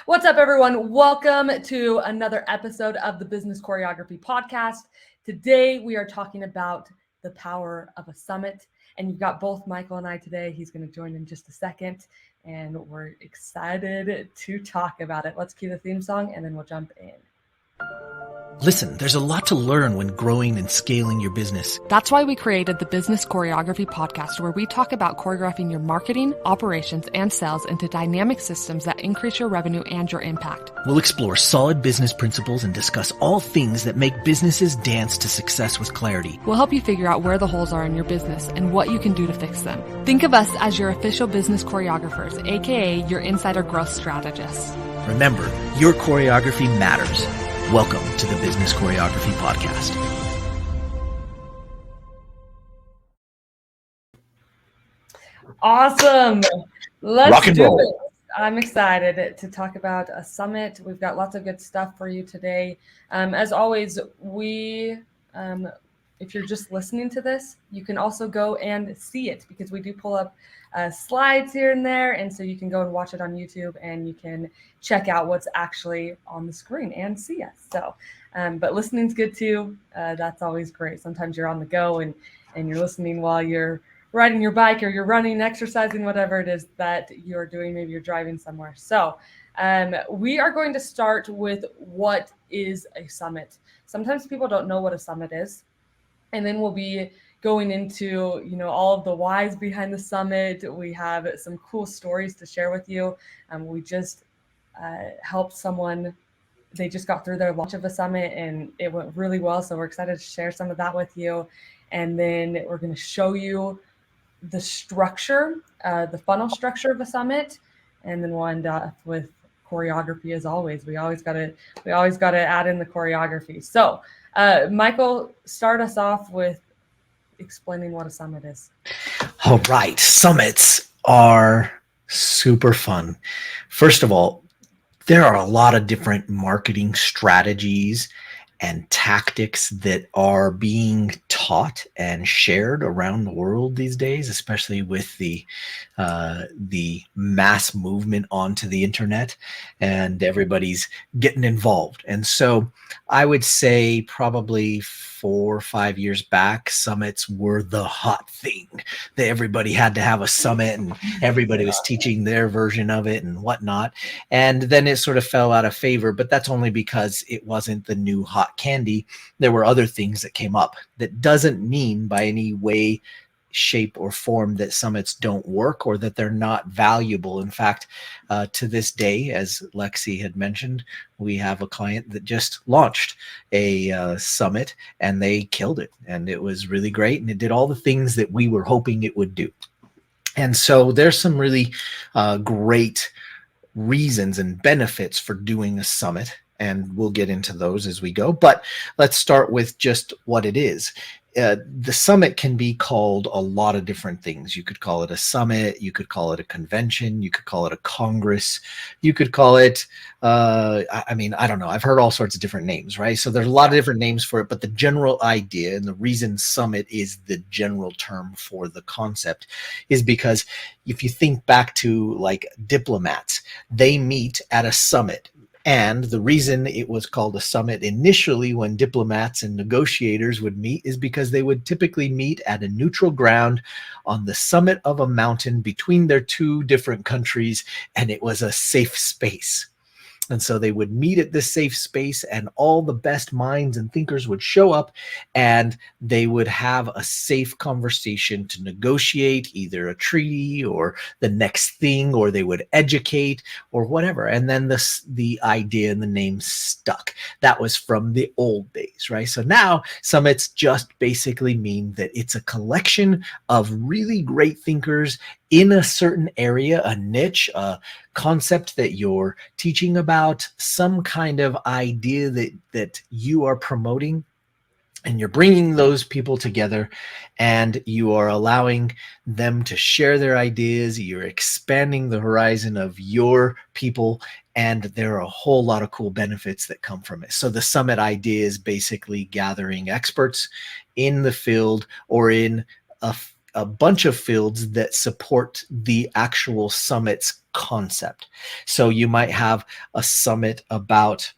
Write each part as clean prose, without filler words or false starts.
What's up, everyone? Welcome to another episode of the Business Choreography Podcast. Today, we are talking about the power of a summit. And you've got both Michael and I today. He's going to join in just a second. And we're excited to talk about it. Let's cue the theme song and then we'll jump in. Listen, there's a lot to learn when growing and scaling your business. That's why we created the Business Choreography Podcast, where we talk about choreographing your marketing, operations, and sales into dynamic systems that increase your revenue and your impact. We'll explore solid business principles and discuss all things that make businesses dance to success with clarity. We'll help you figure out where the holes are in your business and what you can do to fix them. Think of us as your official business choreographers, aka your insider growth strategists. Remember, your choreography matters. Welcome to the Business Choreography Podcast. Awesome. Rock Let's and do roll. it. I'm excited to talk about a summit. We've got lots of good stuff for you today. As always, if you're just listening to this, you can also go and see it because we do pull up slides here and there. And so you can go and watch it on YouTube and you can check out what's actually on the screen and see us. So, but listening's good too. That's always great. Sometimes you're on the go and you're listening while you're riding your bike or you're running, exercising, whatever it is that you're doing. Maybe you're driving somewhere. So we are going to start with what is a summit. Sometimes people don't know what a summit is. And then we'll be going into, all of the whys behind the summit. We have some cool stories to share with you. We just helped someone. They just got through their launch of a summit and it went really well. So we're excited to share some of that with you. And then we're going to show you the structure, the funnel structure of a summit. And then we'll end up with choreography as always. We always got to add in the choreography. So Michael, start us off with explaining what a summit is. All right. Summits are super fun. First of all, there are a lot of different marketing strategies and tactics that are being taught and shared around the world these days, especially with the mass movement onto the internet, and everybody's getting involved. And so I would say probably 4 or 5 years back, summits were the hot thing. That everybody had to have a summit and everybody was teaching their version of it and whatnot. And then it sort of fell out of favor, but that's only because it wasn't the new hot candy. There were other things that came up. That doesn't mean by any way, shape, or form that summits don't work or that they're not valuable. In fact, to this day, as Lexi had mentioned, we have a client that just launched a summit and they killed it. And it was really great. And it did all the things that we were hoping it would do. And so there's some really great reasons and benefits for doing a summit. And we'll get into those as we go. But let's start with just what it is. The summit can be called a lot of different things. You could call it a summit. You could call it a convention. You could call it a congress. You could call it, I don't know. I've heard all sorts of different names, right? So there's a lot of different names for it. But the general idea and the reason summit is the general term for the concept is because if you think back to like diplomats, they meet at a summit. And the reason it was called a summit initially when diplomats and negotiators would meet is because they would typically meet at a neutral ground on the summit of a mountain between their two different countries, and it was a safe space. And so they would meet at this safe space and all the best minds and thinkers would show up and they would have a safe conversation to negotiate either a treaty or the next thing, or they would educate or whatever. And then the idea and the name stuck. That was from the old days, right? So now summits just basically mean that it's a collection of really great thinkers in a certain area, a niche, a concept that you're teaching about, some kind of idea that you are promoting, and you're bringing those people together and you are allowing them to share their ideas. You're expanding the horizon of your people, and there are a whole lot of cool benefits that come from it. So the summit idea is basically gathering experts in the field or in a bunch of fields that support the actual summit's concept. So you might have a summit about,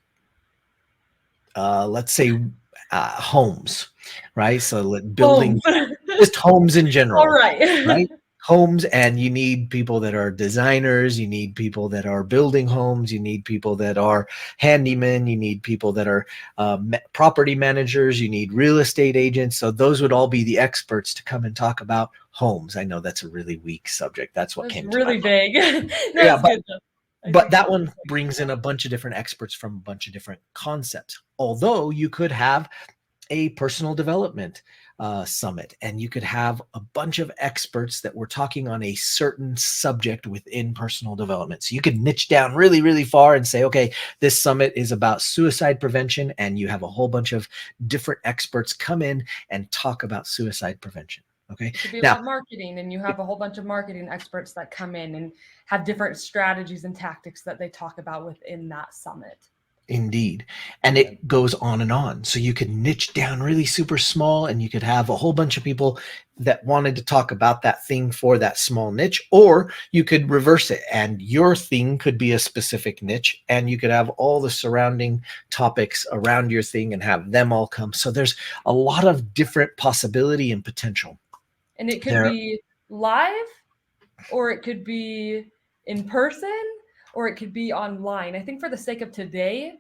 let's say, homes, right? So building Homes. just homes in All general, right. right? Homes, and you need people that are designers, you need people that are building homes, you need people that are handymen, you need people that are property managers, you need real estate agents. So those would all be the experts to come and talk about homes. I know that's a really weak subject. That's what That's came to my really mind. vague. No, Yeah, it's good though. I but think that it's one brings in a bunch of different experts from a bunch of different concepts. Although you could have a personal development summit, and you could have a bunch of experts that were talking on a certain subject within personal development. So you could niche down really, really far and say, okay, this summit is about suicide prevention, and you have a whole bunch of different experts come in and talk about suicide prevention. Okay. It could be Now, about marketing, and you have a whole bunch of marketing experts that come in and have different strategies and tactics that they talk about within that summit. indeed. And it goes on and on. So you could niche down really super small, and you could have a whole bunch of people that wanted to talk about that thing for that small niche, or you could reverse it and your thing could be a specific niche, and you could have all the surrounding topics around your thing and have them all come. So there's a lot of different possibility and potential. And it could There, be live, or it could be in person, or it could be online. I think for the sake of today,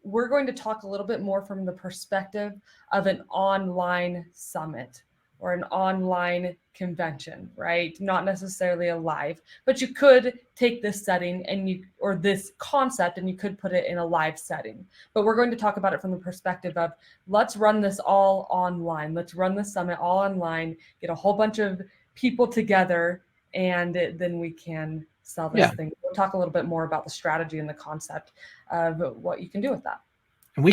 we're going to talk a little bit more from the perspective of an online summit or an online convention, right? Not necessarily a live, but you could take this setting or this concept, and you could put it in a live setting. But we're going to talk about it from the perspective of, let's run this all online. Let's run the summit all online, get a whole bunch of people together, and then we can sell this thing. We'll talk a little bit more about the strategy and the concept of what you can do with that. and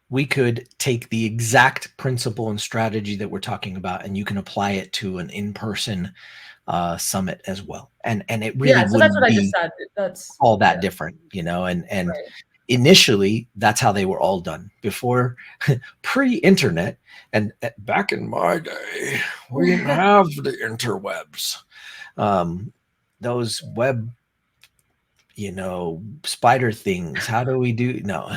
we could take the exact principle and strategy that we're talking about, and you can apply it to an in-person summit as well. And it really So that's what I just be said. That's all that different, and right. initially that's how they were all done before pre-internet. And back in my day, we didn't have the interwebs. Those web, spider things. How do we do? No,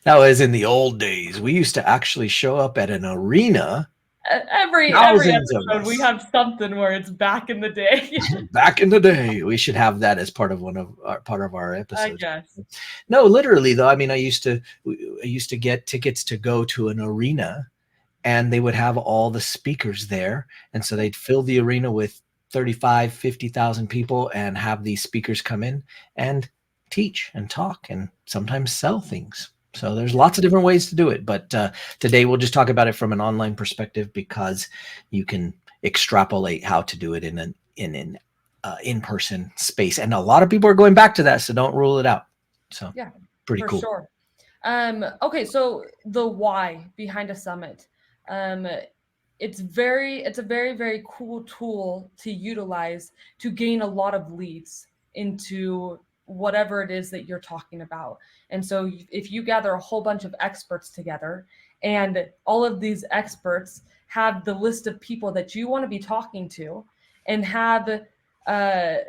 that was in the old days. We used to actually show up at an arena. Every Thousands of episode us. we have something where it's back in the day. Back in the day. We should have that as part of our episodes. I guess. No, literally though. I mean, I used to get tickets to go to an arena, and they would have all the speakers there, and so they'd fill the arena with 35, 50,000 people and have these speakers come in and teach and talk and sometimes sell things. So there's lots of different ways to do it. But today we'll just talk about it from an online perspective, because you can extrapolate how to do it in an in-person space. And a lot of people are going back to that, so don't rule it out. So yeah, pretty cool. Sure. Okay, so the why behind a summit. It's a very, very cool tool to utilize to gain a lot of leads into whatever it is that you're talking about. And so if you gather a whole bunch of experts together, and all of these experts have the list of people that you want to be talking to, and have the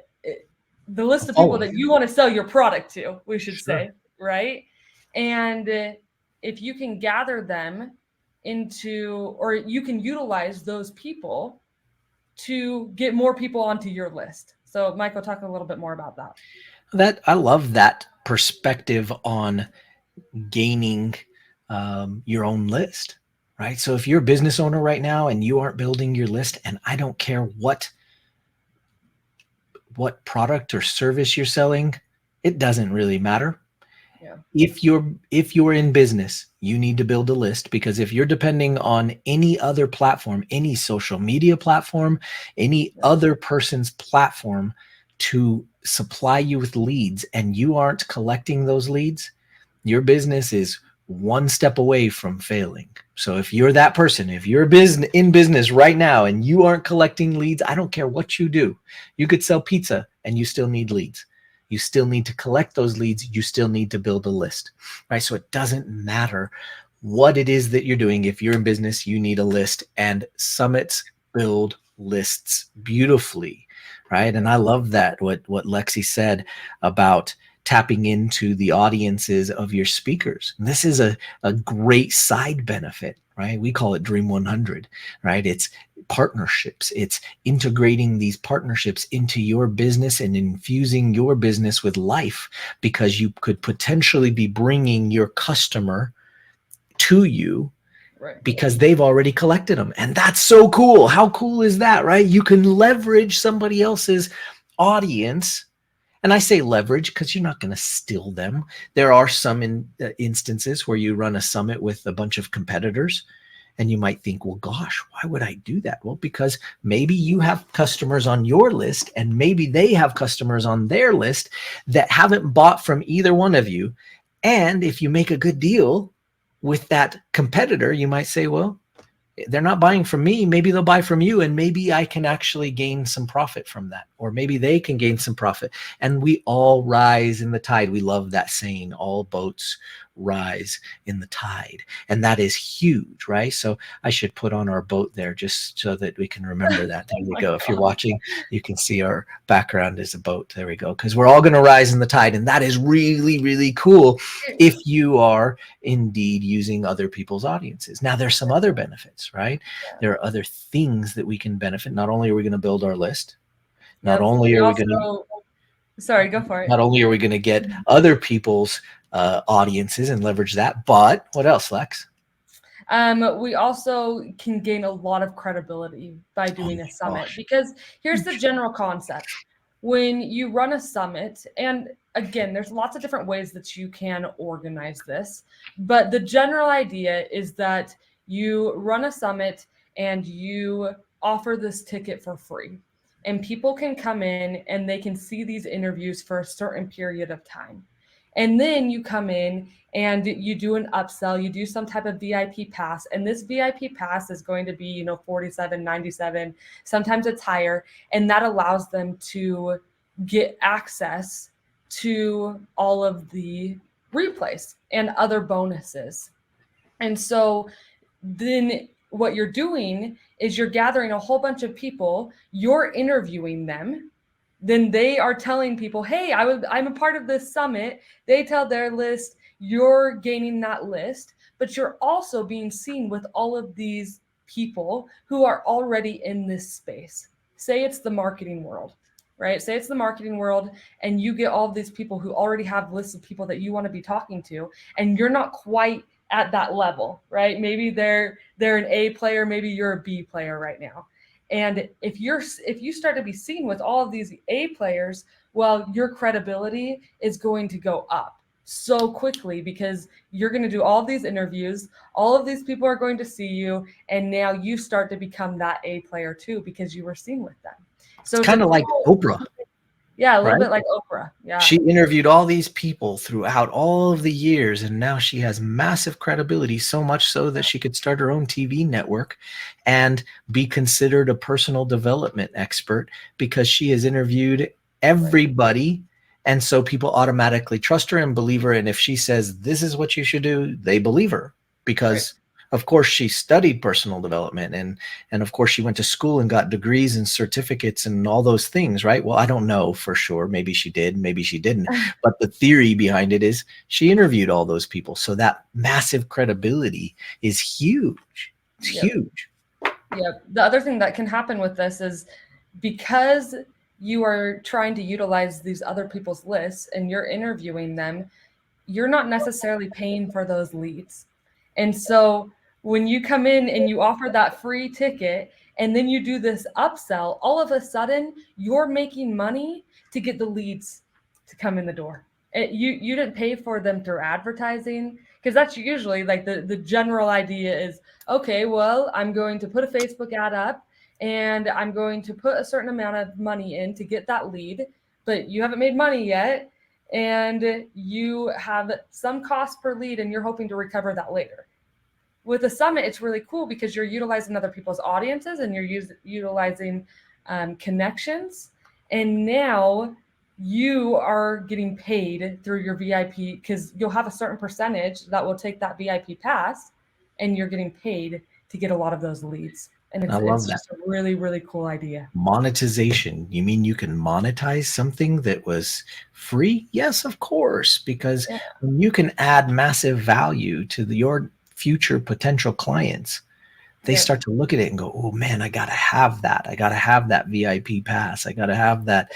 list of people that you want to sell your product to, we should say, right? And if you can gather them or you can utilize those people to get more people onto your list. So Michael, talk a little bit more about that. I love that perspective on gaining your own list, right? So if you're a business owner right now and you aren't building your list, and I don't care what product or service you're selling, it doesn't really matter. Yeah. If you're in business, you need to build a list, because if you're depending on any other platform, any social media platform, any other person's platform to supply you with leads, and you aren't collecting those leads, your business is one step away from failing. So if you're that person, if you're in business right now and you aren't collecting leads, I don't care what you do. You could sell pizza and you still need leads. You still need to collect those leads. You still need to build a list, right? So it doesn't matter what it is that you're doing. If you're in business, you need a list, and summits build lists beautifully, right? And I love that what Lexi said about tapping into the audiences of your speakers. And this is a great side benefit, right? We call it Dream 100, right? It's partnerships. It's integrating these partnerships into your business and infusing your business with life, because you could potentially be bringing your customer to you Right. because they've already collected them. And that's so cool. How cool is that, right? You can leverage somebody else's audience. And I say leverage because you're not going to steal them. There are some instances where you run a summit with a bunch of competitors, and you might think, well, gosh, why would I do that? Well, because maybe you have customers on your list and maybe they have customers on their list that haven't bought from either one of you. And if you make a good deal with that competitor, you might say, well, they're not buying from me. Maybe they'll buy from you, and maybe I can actually gain some profit from that, or maybe they can gain some profit. And we all rise in the tide. We love that saying, all boats rise in the tide. And that is huge, right? So I should put on our boat there just so that we can remember that. There we go. If you're watching, you can see our background is a boat. There we go. Because we're all going to rise in the tide. And that is really, really cool if you are indeed using other people's audiences. Now, there's some other benefits, right? There are other things that we can benefit. Not only are we going to build our list, not only are we going to Sorry, go for it. not only are we going to get other people's audiences and leverage that, but what else, Lex? We also can gain a lot of credibility by doing a summit, because here's the general concept. When you run a summit, and again, there's lots of different ways that you can organize this, but the general idea is that you run a summit and you offer this ticket for free. And people can come in and they can see these interviews for a certain period of time. And then you come in and you do an upsell, you do some type of VIP pass. And this VIP pass is going to be, $47, $97, sometimes it's higher. And that allows them to get access to all of the replays and other bonuses. And so then what you're doing is you're gathering a whole bunch of people, you're interviewing them. Then they are telling people, hey, I'm a part of this summit. They tell their list, you're gaining that list, but you're also being seen with all of these people who are already in this space. Say it's the marketing world, right? Say it's the marketing world, and you get all of these people who already have lists of people that you want to be talking to, and you're not quite at that level, right? Maybe they're an A player, maybe you're a B player right now. And if you start to be seen with all of these A players, well, your credibility is going to go up so quickly, because you're going to do all of these interviews, all of these people are going to see you, and now you start to become that A player too, because you were seen with them. So it's kind of like Oprah. Yeah, a little right? bit like Oprah. Yeah. She interviewed all these people throughout all of the years, and now she has massive credibility, so much so that she could start her own TV network and be considered a personal development expert because she has interviewed everybody. And so people automatically trust her and believe her. And if she says, this is what you should do, they believe her because of course she studied personal development, and of course she went to school and got degrees and certificates and all those things, right? Well, I don't know for sure. Maybe she did, maybe she didn't. But the theory behind it is she interviewed all those people. So that massive credibility is huge. It's huge. Yep. The other thing that can happen with this is because you are trying to utilize these other people's lists and you're interviewing them, you're not necessarily paying for those leads. And so when you come in and you offer that free ticket and then you do this upsell, all of a sudden you're making money to get the leads to come in the door. You didn't pay for them through advertising, because that's usually like the general idea is, okay, well, I'm going to put a Facebook ad up and I'm going to put a certain amount of money in to get that lead, but you haven't made money yet. And you have some cost per lead and you're hoping to recover that later. With a summit, it's really cool because you're utilizing other people's audiences and you're utilizing connections. And now you are getting paid through your VIP, because you'll have a certain percentage that will take that VIP pass, and you're getting paid to get a lot of those leads. And I love it's that. just a really, really cool idea. Monetization. You mean you can monetize something that was free? Yes, of course, because Yeah, when you can add massive value to your future potential clients, they yeah, start to look at it and go, oh man, I gotta have that. I gotta have that VIP pass. I gotta have that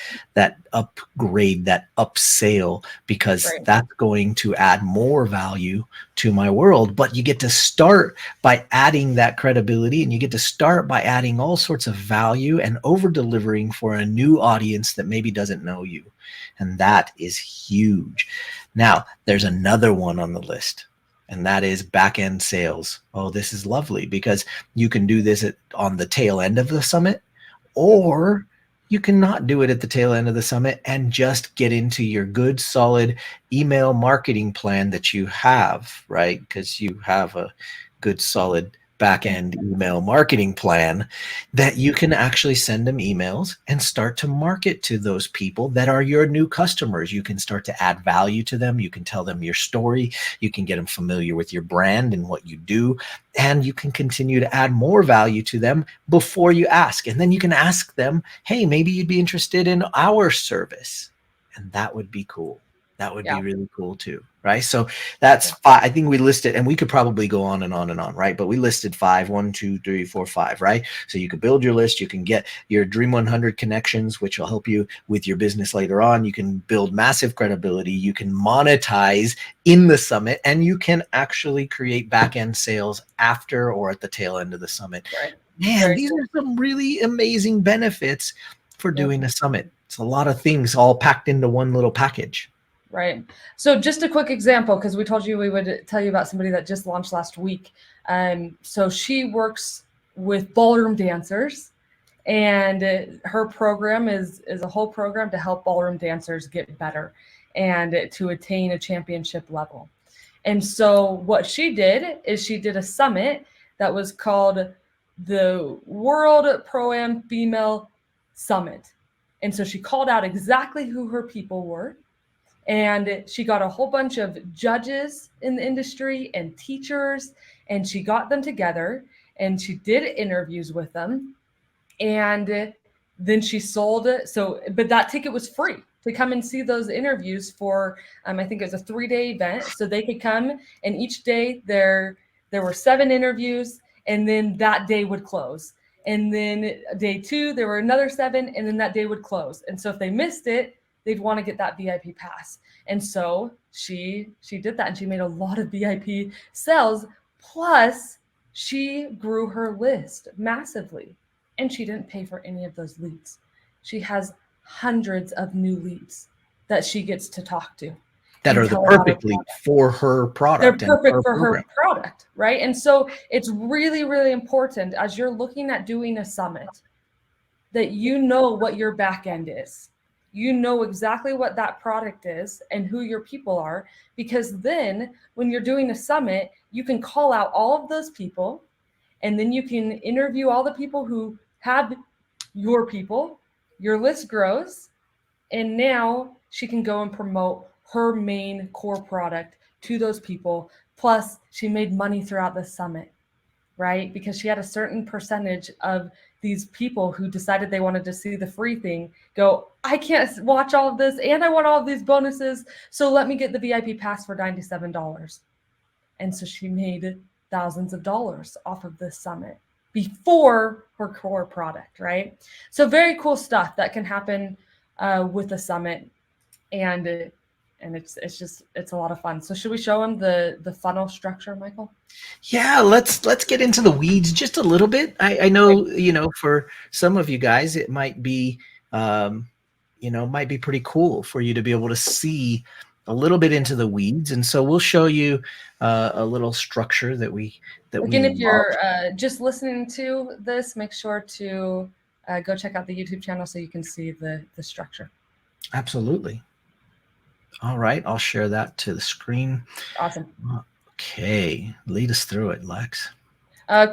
upgrade, that upsale, because right, that's going to add more value to my world. But you get to start by adding that credibility, and you get to start by adding all sorts of value and over delivering for a new audience that maybe doesn't know you. And that is huge. Now, there's another one on the list, and that is back-end sales. Oh, this is lovely because you can do this on the tail end of the summit, or you can not do it at the tail end of the summit and just get into your good, solid email marketing plan that you have, right? Because you have a good, solid back-end email marketing plan that you can actually send them emails and start to market to those people that are your new customers. You can start to add value to them. You can tell them your story. You can get them familiar with your brand and what you do, and you can continue to add more value to them before you ask. And then you can ask them, hey, maybe you'd be interested in our service. And that would be cool. That would yeah, be really cool too, right? So that's yeah, five. I think we listed, and we could probably go on and on and on, right? But we listed five, 1, 2, 3, 4, 5, right? So you can build your list. You can get your Dream 100 connections, which will help you with your business later on. You can build massive credibility. You can monetize in the summit, and you can actually create back-end sales after or at the tail end of the summit. right. Man, Very these cool. are some really amazing benefits for Yep. doing a summit. It's a lot of things all packed into one little package. Right. So just a quick example, because we told you we would tell you about somebody that just launched last week. So she works with ballroom dancers, and her program is a whole program to help ballroom dancers get better and to attain a championship level. And so what she did is she did a summit that was called the World Pro-Am Female Summit. And so she called out exactly who her people were, and she got a whole bunch of judges in the industry and teachers, and she got them together and she did interviews with them, and then she sold it. So but that ticket was free to come and see those interviews for I think it was a 3-day event, so they could come, and each day there were 7 interviews, and then that day would close, and then day 2 there were another 7, and then that day would close. And so if they missed it, they'd want to get that VIP pass. And so she did that, and she made a lot of VIP sales. Plus, she grew her list massively, and she didn't pay for any of those leads. She has hundreds of new leads that she gets to talk to That and are the tell about her perfect lead product. for her They're product and perfect her for her program. product, right? And so it's really, really important as you're looking at doing a summit that you know what your back end is. You know exactly what that product is and who your people are, because then when you're doing a summit, you can call out all of those people, and then you can interview all the people who have your people. Your list grows, and now she can go and promote her main core product to those people. Plus, she made money throughout the summit, right? Because she had a certain percentage of these people who decided they wanted to see the free thing go, I can't watch all of this and I want all of these bonuses, so let me get the VIP pass for $97. And so she made thousands of dollars off of this summit before her core product, right? So very cool stuff that can happen with the summit, and it's a lot of fun. So should we show him the funnel structure, Michael? Yeah, let's get into the weeds just a little bit. I know, for some of you guys, it might be, might be pretty cool for you to be able to see a little bit into the weeds. And so we'll show you a little structure that we Again, if love. you're just listening to this, make sure to go check out the YouTube channel so you can see the structure. Absolutely. All right, I'll share that to the screen. Awesome. Okay, lead us through it, Lex.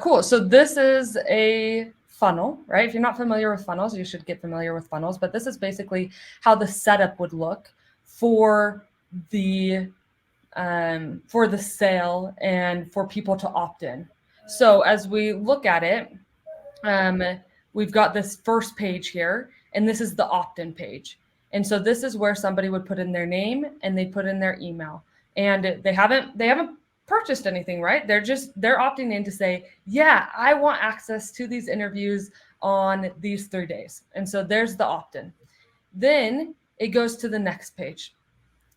Cool. So this is a funnel, right? If you're not familiar with funnels, you should get familiar with funnels. But this is basically how the setup would look for the sale and for people to opt in. So as we look at it, um, we've got this first page here, and this is the opt-in page. And so this is where somebody would put in their name and they put in their email, and they haven't purchased anything, right? They're opting in to say, yeah, I want access to these interviews on these 3 days. And so there's the opt-in. Then it goes to the next page.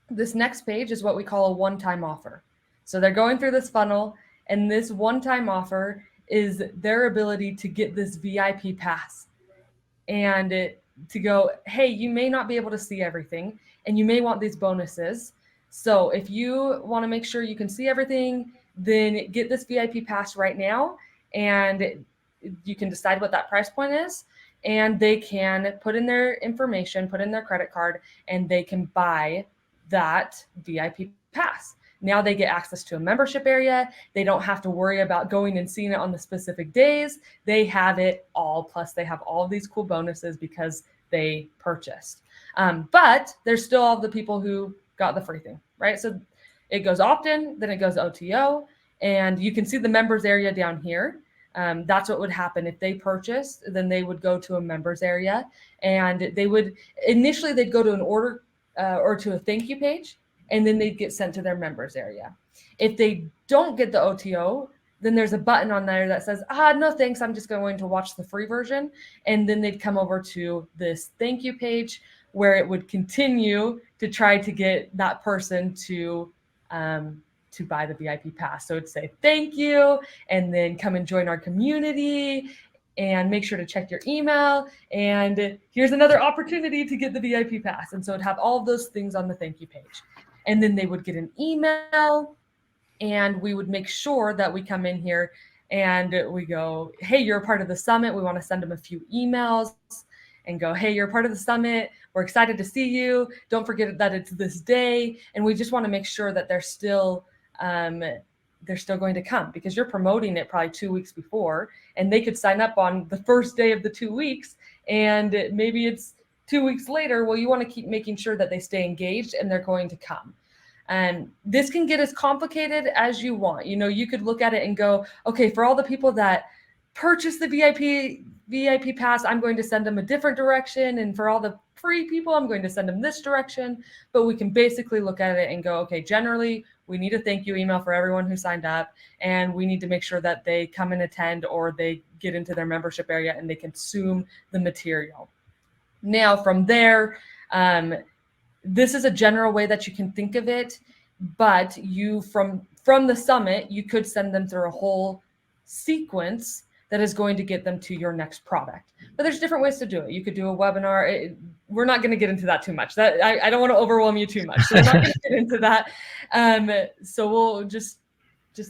This next page is what we call a one-time offer. So they're going through this funnel, and this one-time offer is their ability to get this VIP pass and to go, hey, you may not be able to see everything and you may want these bonuses. So if you want to make sure you can see everything, then get this VIP pass right now, and you can decide what that price point is, and they can put in their information, put in their credit card, and they can buy that VIP pass. Now they get access to a membership area. They don't have to worry about going and seeing it on the specific days. They have it all. Plus they have all of these cool bonuses because they purchased. But there's still all the people who got the free thing, right? So it goes opt-in, then it goes OTO, and you can see the members area down here. That's what would happen if they purchased. Then they would go to a members area, and they would initially they'd go to an order or to a thank you page, and then they'd get sent to their members area. If they don't get the OTO, then there's a button on there that says, no thanks, I'm just going to watch the free version. And then they'd come over to this thank you page where it would continue to try to get that person to buy the VIP pass. So it'd say thank you, and then come and join our community, and make sure to check your email, and here's another opportunity to get the VIP pass. And so it'd have all of those things on the thank you page. And then they would get an email, and we would make sure that we come in here and we go, hey, you're a part of the summit. We want to send them a few emails and go, hey, you're a part of the summit. We're excited to see you. Don't forget that it's this day. And we just want to make sure that they're still going to come, because you're promoting it probably 2 weeks before, and they could sign up on the first day of the 2 weeks, and maybe it's 2 weeks later. Well, you want to keep making sure that they stay engaged and they're going to come. And this can get as complicated as you want. You could look at it and go, okay, for all the people that purchase the VIP pass, I'm going to send them a different direction. And for all the free people, I'm going to send them this direction. But we can basically look at it and go, okay, generally, we need a thank you email for everyone who signed up, and we need to make sure that they come and attend, or they get into their membership area and they consume the material. Now, from there, this is a general way that you can think of it, but you from the summit, you could send them through a whole sequence that is going to get them to your next product. But there's different ways to do it. You could do a webinar. We're not going to get into that too much. I don't want to overwhelm you too much. So we're not going to get into that. So we'll just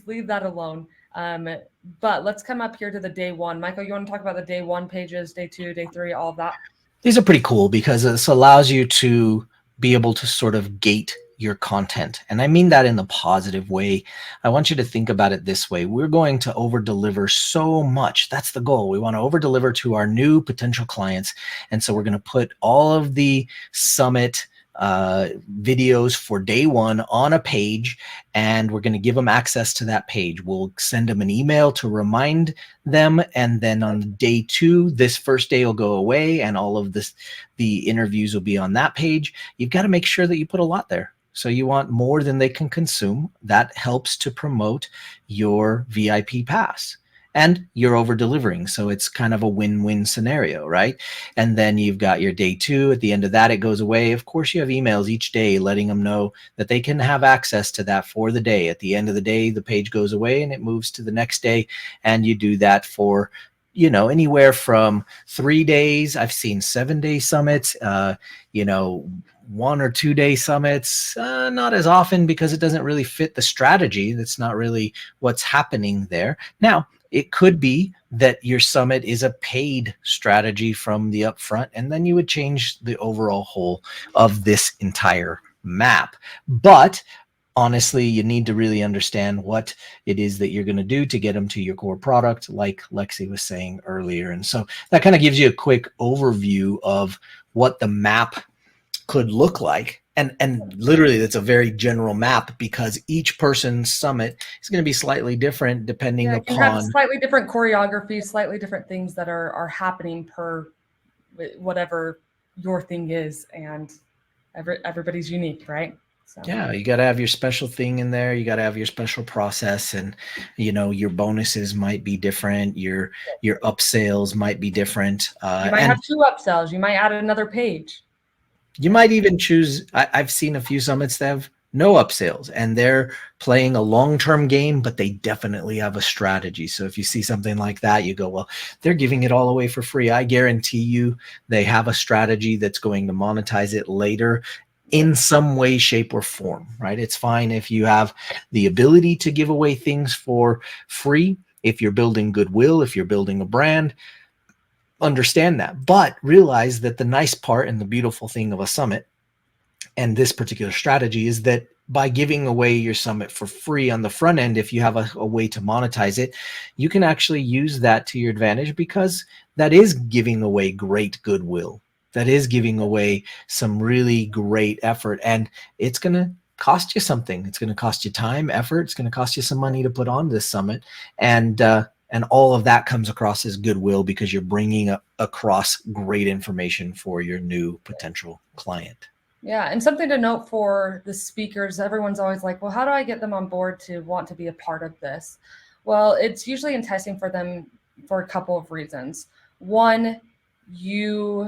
leave that alone. But let's come up here to the day one. Michael, you want to talk about the day one pages, day 2, day 3, all of that? These are pretty cool because this allows you to be able to sort of gate your content. And I mean that in a positive way. I want you to think about it this way. We're going to over deliver so much. That's the goal. We want to over deliver to our new potential clients. And so we're going to put all of the summit videos for day one on a page, and we're going to give them access to that page. We'll send them an email to remind them, and then on day 2, this first day will go away, and all of the interviews will be on that page. You've got to make sure that you put a lot there. So you want more than they can consume. That helps to promote your VIP pass. And you're over delivering. So it's kind of a win-win scenario, right? And then you've got your day 2. At the end of that, it goes away. Of course, you have emails each day letting them know that they can have access to that for the day. At the end of the day, the page goes away and it moves to the next day. And you do that for, anywhere from 3 days. I've seen 7-day summits, 1 or 2 day summits, not as often because it doesn't really fit the strategy. That's not really what's happening there. Now, it could be that your summit is a paid strategy from the upfront, and then you would change the overall whole of this entire map. But honestly, you need to really understand what it is that you're going to do to get them to your core product, like Lexi was saying earlier. And so that kind of gives you a quick overview of what the map could look like. And literally that's a very general map, because each person's summit is going to be slightly different depending Yeah, you have upon slightly different choreography, slightly different things that are happening per whatever your thing is, and everybody's unique, right? So yeah, you got to have your special thing in there. You got to have your special process, and your bonuses might be different. Your upsales might be different, you might and have 2 upsells. You might add another page. you might even choose. I've seen a few summits that have no upsales, and they're playing a long-term game, but they definitely have a strategy. So if you see something like that, you go, well, they're giving it all away for free. I guarantee you they have a strategy that's going to monetize it later in some way, shape, or form, right? It's fine if you have the ability to give away things for free. If you're building goodwill, if you're building a brand, understand that. But realize that the nice part and the beautiful thing of a summit and this particular strategy is that by giving away your summit for free on the front end, if you have a way to monetize it, you can actually use that to your advantage, because that is giving away great goodwill. That is giving away some really great effort, and it's going to cost you something. It's going to cost you time, effort. It's going to cost you some money to put on this summit. And all of that comes across as goodwill, because you're bringing across great information for your new potential client. Yeah, and something to note for the speakers, everyone's always like, well, how do I get them on board to want to be a part of this? Well, it's usually enticing for them for a couple of reasons. One, they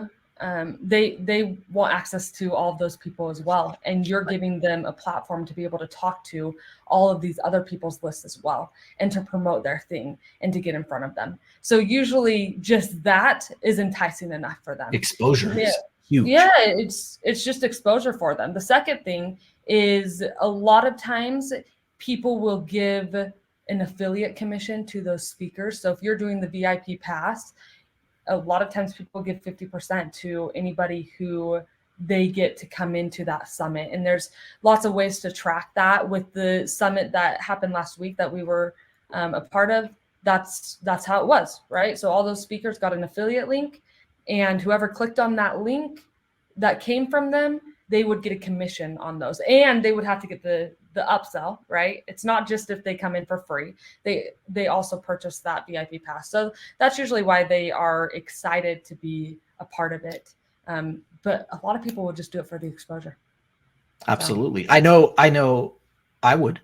want access to all of those people as well, and you're giving them a platform to be able to talk to all of these other people's lists as well, and to promote their thing and to get in front of them. So usually just that is enticing enough for them. Exposure Yeah. is huge. Yeah, it's just exposure for them. The second thing is, a lot of times people will give an affiliate commission to those speakers. So if you're doing the VIP pass, a lot of times people give 50% to anybody who they get to come into that summit. And there's lots of ways to track that. With the summit that happened last week that we were a part of, that's how it was, right? So all those speakers got an affiliate link, and whoever clicked on that link that came from them, they would get a commission on those, and they would have to get the upsell, right? It's not just if they come in for free, they also purchase that VIP pass. So that's usually why they are excited to be a part of it. But a lot of people will just do it for the exposure. Absolutely. So. I know I would.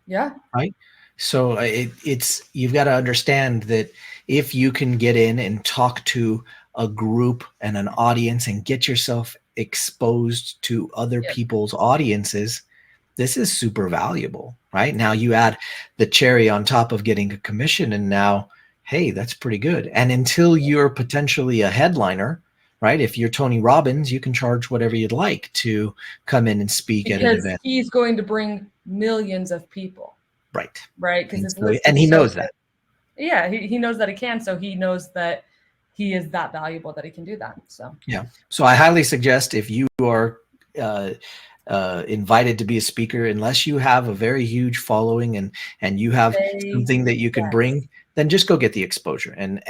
Yeah. Right. So it's you've got to understand that if you can get in and talk to a group and an audience and get yourself exposed to other people's audiences, this is super valuable, right? Now you add the cherry on top of getting a commission, and now, hey, that's pretty good. And until you're potentially a headliner, right? If you're Tony Robbins, you can charge whatever you'd like to come in and speak at an event. Because he's going to bring millions of people. Right. Right. Because his list and he knows that. Yeah, he knows that he can. So he knows that he is that valuable that he can do that. So yeah. So I highly suggest, if you are invited to be a speaker, unless you have a very huge following and you have something that you can bring, then just go get the exposure and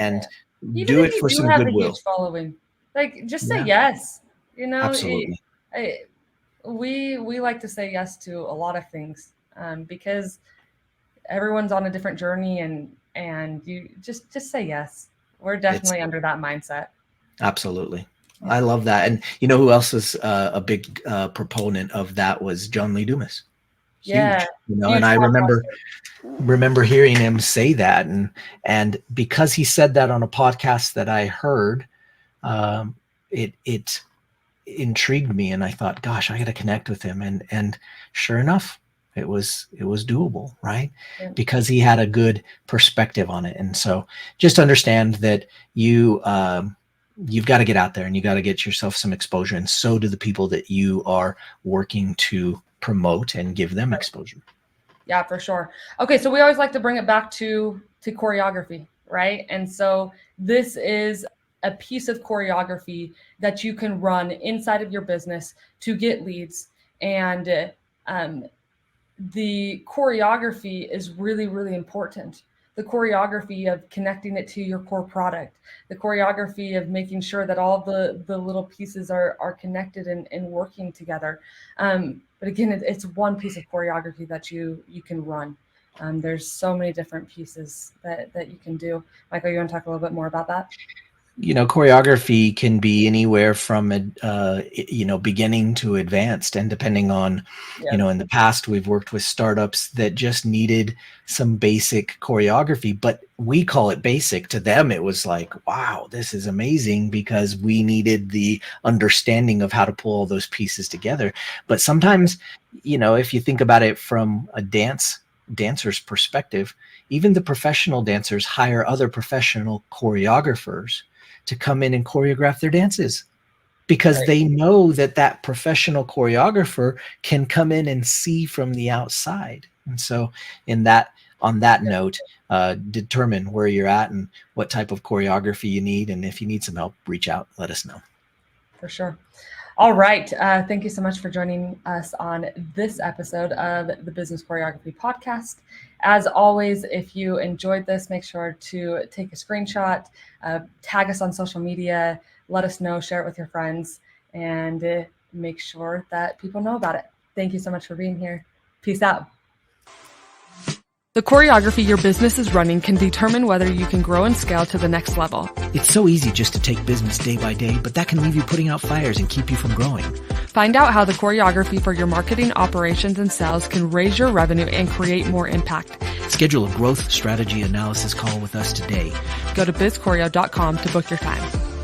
do it for some goodwill. A huge following, like, just say yes. Absolutely. We like to say yes to a lot of things, because everyone's on a different journey, and you just say yes. We're definitely under that mindset. Absolutely. I love that. And you know who else is a big proponent of that was John Lee Dumas. Huge, yeah. And I remember hearing him say that, and because he said that on a podcast that I heard, it intrigued me, and I thought, gosh, I got to connect with him. And sure enough, it was doable, right? Yeah. Because he had a good perspective on it. And so just understand that you've got to get out there, and you got to get yourself some exposure. And so do the people that you are working to promote and give them exposure. Yeah, for sure. Okay. So we always like to bring it back to choreography, right? And so this is a piece of choreography that you can run inside of your business to get leads. And the choreography is really, really important. the choreography of connecting it to your core product, the choreography of making sure that all the little pieces are connected and working together. But again, it's one piece of choreography that you can run. There's so many different pieces that you can do. Michael, you want to talk a little bit more about that? Choreography can be anywhere from beginning to advanced, and depending on, in the past we've worked with startups that just needed some basic choreography, but we call it basic. To them, it was like, wow, this is amazing, because we needed the understanding of how to pull all those pieces together. But sometimes, if you think about it from a dancer's perspective, even the professional dancers hire other professional choreographers to come in and choreograph their dances, because they know that professional choreographer can come in and see from the outside. And so on that note, determine where you're at and what type of choreography you need. And if you need some help, reach out, let us know. For sure. All right. Thank you so much for joining us on this episode of the Business Choreography Podcast. As always, if you enjoyed this, make sure to take a screenshot, tag us on social media, let us know, share it with your friends, and make sure that people know about it. Thank you so much for being here. Peace out. The choreography your business is running can determine whether you can grow and scale to the next level. It's so easy just to take business day by day, but that can leave you putting out fires and keep you from growing. Find out how the choreography for your marketing, operations, and sales can raise your revenue and create more impact. Schedule a growth strategy analysis call with us today. Go to bizchoreo.com to book your time.